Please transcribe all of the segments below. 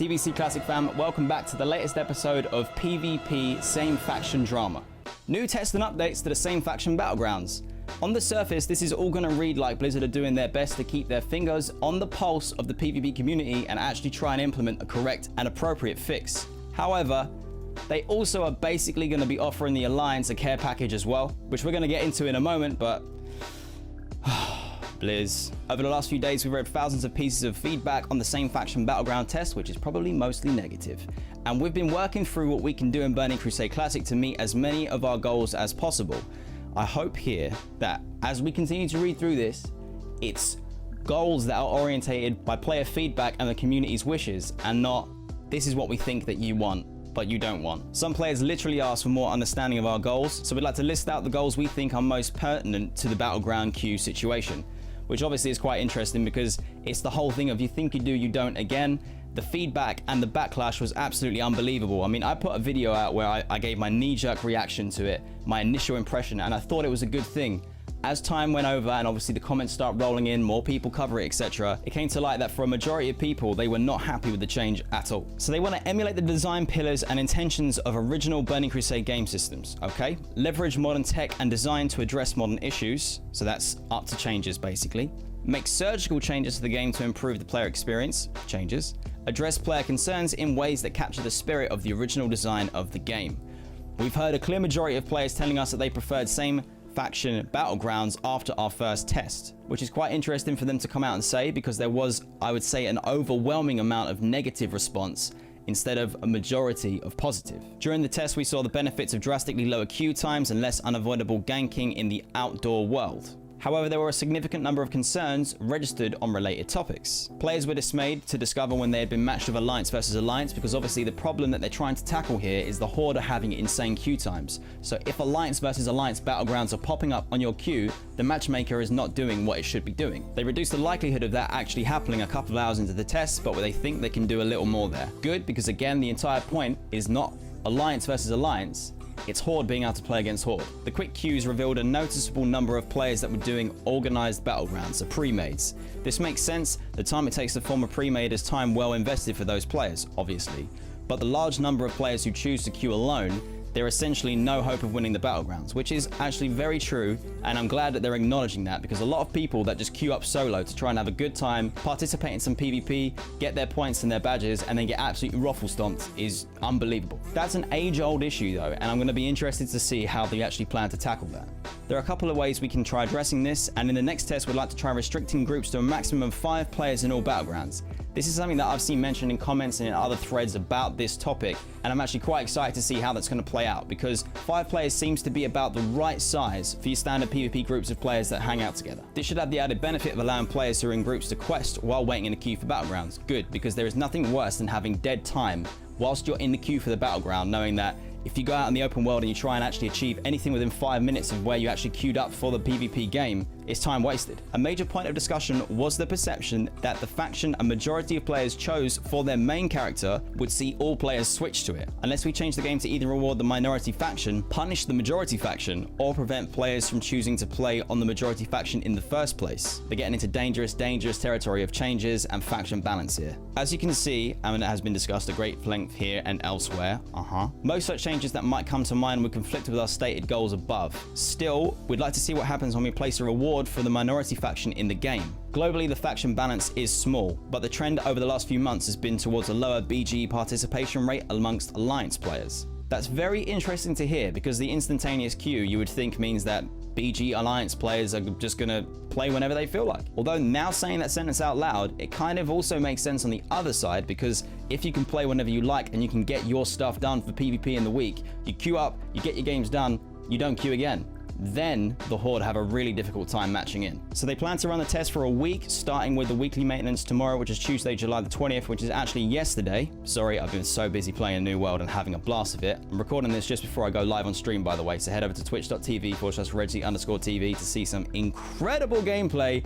TBC Classic fam, welcome back to the latest episode of PvP Same Faction drama. New tests and updates to the Same Faction Battlegrounds. On the surface, this is all going to read like Blizzard are doing their best to keep their fingers on the pulse of the PvP community and actually try and implement a correct and appropriate fix. However, they also are basically going to be offering the Alliance a care package as well, which we're going to get into in a moment, but Blizz. Over the last few days, we've read thousands of pieces of feedback on the Same Faction Battleground test, which is probably mostly negative. And we've been working through what we can do in Burning Crusade Classic to meet as many of our goals as possible. I hope here that as we continue to read through this, it's goals that are orientated by player feedback and the community's wishes, and not this is what we think that you want but you don't want. Some players literally ask for more understanding of our goals, so we'd like to list out the goals we think are most pertinent to the Battleground queue situation, which obviously is quite interesting because it's the whole thing of you think you do, you don't again. The feedback and the backlash was absolutely unbelievable. I mean, I put a video out where I gave my knee-jerk reaction to it, my initial impression, and I thought it was a good thing. As time went over and obviously the comments start rolling in, more people cover it, etc., it came to light that for a majority of people, they were not happy with the change at all. So they want to emulate the design pillars and intentions of original Burning Crusade game systems, okay? Leverage modern tech and design to address modern issues, so that's up to changes basically. Make surgical changes to the game to improve the player experience, changes. Address player concerns in ways that capture the spirit of the original design of the game. We've heard a clear majority of players telling us that they preferred Same Faction Battlegrounds after our first test, which is quite interesting for them to come out and say, because there was, I would say, an overwhelming amount of negative response instead of a majority of positive. During the test, we saw the benefits of drastically lower queue times and less unavoidable ganking in the outdoor world. However, there were a significant number of concerns registered on related topics. Players were dismayed to discover when they had been matched with Alliance versus Alliance, because obviously the problem that they're trying to tackle here is the Horde are having insane queue times. So if Alliance versus Alliance Battlegrounds are popping up on your queue, the matchmaker is not doing what it should be doing. They reduced the likelihood of that actually happening a couple of hours into the test, but they think they can do a little more there. Good, because again, the entire point is not Alliance versus Alliance, it's Horde being able to play against Horde. The quick queues revealed a noticeable number of players that were doing organized battlegrounds, so pre-mades. This makes sense. The time it takes to form a pre-made is time well invested for those players, obviously. But the large number of players who choose to queue alone, there is essentially no hope of winning the Battlegrounds, which is actually very true, and I'm glad that they're acknowledging that, because a lot of people that just queue up solo to try and have a good time, participate in some PvP, get their points and their badges, and then get absolutely ruffle stomped is unbelievable. That's an age-old issue though, and I'm going to be interested to see how they actually plan to tackle that. There are a couple of ways we can try addressing this, and in the next test we'd like to try restricting groups to a maximum of 5 players in all Battlegrounds. This is something that I've seen mentioned in comments and in other threads about this topic, and I'm actually quite excited to see how that's going to play out, because 5 players seems to be about the right size for your standard PvP groups of players that hang out together. This should have the added benefit of allowing players who are in groups to quest while waiting in a queue for Battlegrounds. Good, because there is nothing worse than having dead time whilst you're in the queue for the Battleground, knowing that if you go out in the open world and you try and actually achieve anything within 5 minutes of where you actually queued up for the PvP game, it's time wasted. A major point of discussion was the perception that the faction a majority of players chose for their main character would see all players switch to it. Unless we change the game to either reward the minority faction, punish the majority faction, or prevent players from choosing to play on the majority faction in the first place. They're getting into dangerous territory of changes and faction balance here. As you can see, and it has been discussed at great length here and elsewhere, most such changes that might come to mind would conflict with our stated goals above. Still, we'd like to see what happens when we place a reward for the minority faction in the game. Globally, the faction balance is small, but the trend over the last few months has been towards a lower BG participation rate amongst Alliance players. That's very interesting to hear, because the instantaneous queue you would think means that BG Alliance players are just gonna play whenever they feel like. Although now saying that sentence out loud, it kind of also makes sense on the other side, because if you can play whenever you like and you can get your stuff done for PvP in the week, you queue up, you get your games done, you don't queue again. Then the Horde have a really difficult time matching in. So they plan to run the test for a week, starting with the weekly maintenance tomorrow, which is Tuesday, July the 20th, which is actually yesterday. Sorry, I've been so busy playing a new world and having a blast of it. I'm recording this just before I go live on stream, by the way, so head over to twitch.tv/Reggie_TV to see some incredible gameplay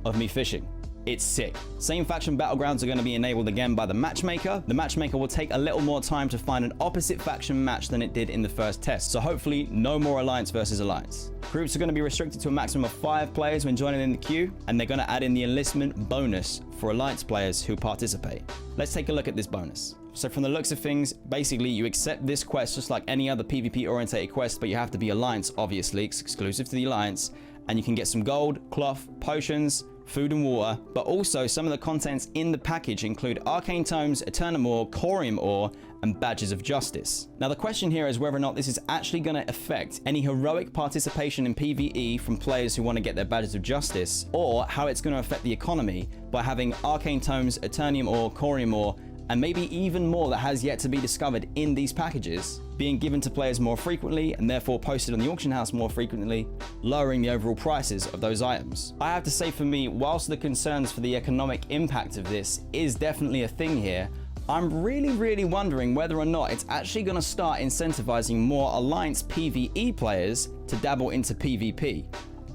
of me fishing. It's sick. Same Faction Battlegrounds are going to be enabled again by the matchmaker. The matchmaker will take a little more time to find an opposite faction match than it did in the first test, so hopefully no more alliance versus alliance. Groups are going to be restricted to a maximum of 5 players when joining in the queue, and they're going to add in the enlistment bonus for alliance players who participate. Let's take a look at this bonus. So from the looks of things, basically you accept this quest just like any other PvP orientated quest, but you have to be alliance, obviously, it's exclusive to the alliance, and you can get some gold, cloth, potions, food and water, but also some of the contents in the package include arcane tomes, eternum ore, corium ore, and badges of justice. Now the question here is whether or not this is actually going to affect any heroic participation in PvE from players who want to get their badges of justice, or how it's going to affect the economy by having arcane tomes, eternium ore, corium ore, and maybe even more that has yet to be discovered in these packages being given to players more frequently and therefore posted on the auction house more frequently, lowering the overall prices of those items. I have to say, for me, whilst the concerns for the economic impact of this is definitely a thing here, I'm really wondering whether or not it's actually going to start incentivizing more alliance PvE players to dabble into PvP.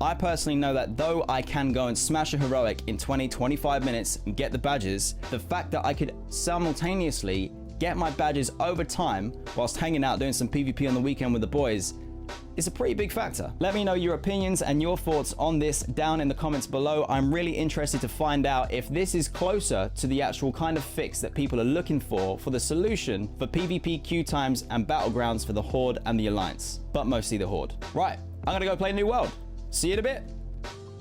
I personally know that though I can go and smash a heroic in 20-25 minutes and get the badges, the fact that I could simultaneously get my badges over time whilst hanging out doing some PvP on the weekend with the boys is a pretty big factor. Let me know your opinions and your thoughts on this down in the comments below. I'm really interested to find out if this is closer to the actual kind of fix that people are looking for the solution for PvP queue times and battlegrounds for the Horde and the Alliance, but mostly the Horde. Right, I'm gonna go play New World. See you in a bit.